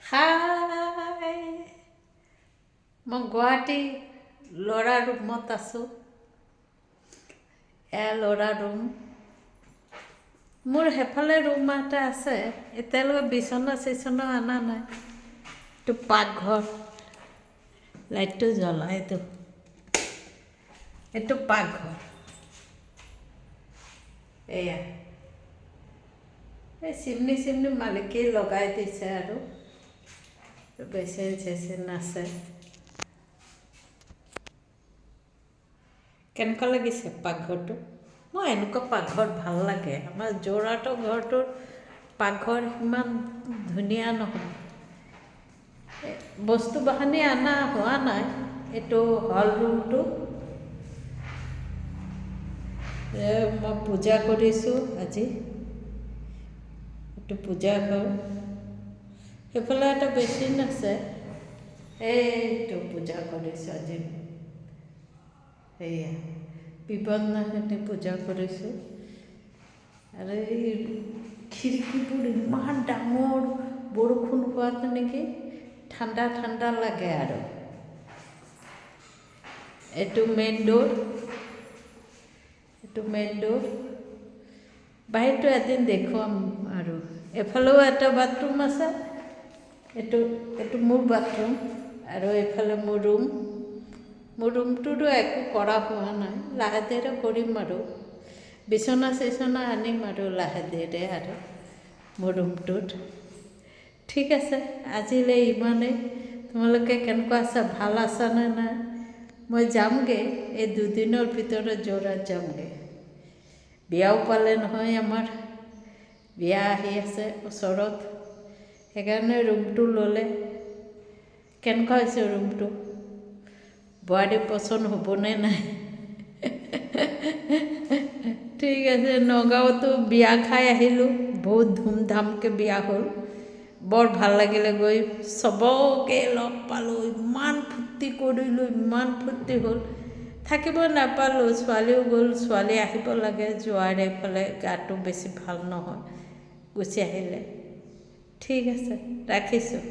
হাই মই গুৱাহাটী ল'ৰা ৰুমত আছোঁ। ল'ৰা ৰুম মোৰ সেইফালে ৰুম এটা আছে, এতিয়ালৈকে বিচনা চিচনা অনা নাই। এইটো পাকঘৰ, লাইটটো জ্বলাই এইটো পাকঘৰ। এয়া এই চিমনি মালিকেই লগাই দিছে আৰু বেচিন চেচিন আছে। কেনেকুৱা লাগিছে পাকঘৰটো? মই এনেকুৱা পাকঘৰ ভাল লাগে। আমাৰ যোৰহাটৰ ঘৰটোৰ পাকঘৰ ইমান ধুনীয়া নহয়। বস্তু বাহানি অনা হোৱা নাই। এইটো হল ৰুমটো, মই পূজা কৰিছোঁ আজি। এইটো পূজা ঘৰ। সেইফালে এটা বেচিন আছে, এইটো পূজা কৰিছোঁ আজি। সেয়া বিপদনাশিনী পূজা কৰিছোঁ। আৰু এই খিৰিকীবোৰ ইমান ডাঙৰ, বৰষুণ হোৱাত নেকি ঠাণ্ডা ঠাণ্ডা লাগে। আৰু এইটো মেইন ডোৰ, বাহিৰটো এদিন দেখুৱাম। আৰু এফালেও এটা বাথৰুম আছে। এইটো মোৰ বাথৰুম, আৰু এইফালে মোৰ ৰুমটোতো একো কৰা হোৱা নাই। লাহে ধীৰে কৰিম আৰু বিচনা চিচনা আনিম আৰু লাহে ধীৰে। আৰু মোৰ ৰুমটোত ঠিক আছে। আজিলৈ ইমানেই। তোমালোকে কেনেকুৱা আছা? ভাল আছানে নাই? মই যামগৈ এই দুদিনৰ ভিতৰত যোৰহাট যামগৈ। বিয়াও পালে নহয়, আমাৰ বিয়া আহি আছে ওচৰত। সেইকাৰণে ৰুমটো ল'লে। কেনেকুৱা হৈছে ৰুমটো? বোৱাৰী পচন্দ হ'বনে নাই? ঠিক আছে। নগাঁৱতো বিয়া খাই আহিলোঁ, বহুত ধুমধামকৈ বিয়া হ'ল। বৰ ভাল লাগিলে গৈ, চবকে লগ পালোঁ, ইমান ফূৰ্তি কৰিলোঁ, ইমান ফূৰ্তি হ'ল। থাকিব নাপালোঁ, ছোৱালীও গ'ল। ছোৱালী আহিব লাগে, যোৱাৰ এইফালে গাটো বেছি ভাল নহয়, গুচি আহিলে। ঠিক আছে, ৰাখিছোঁ।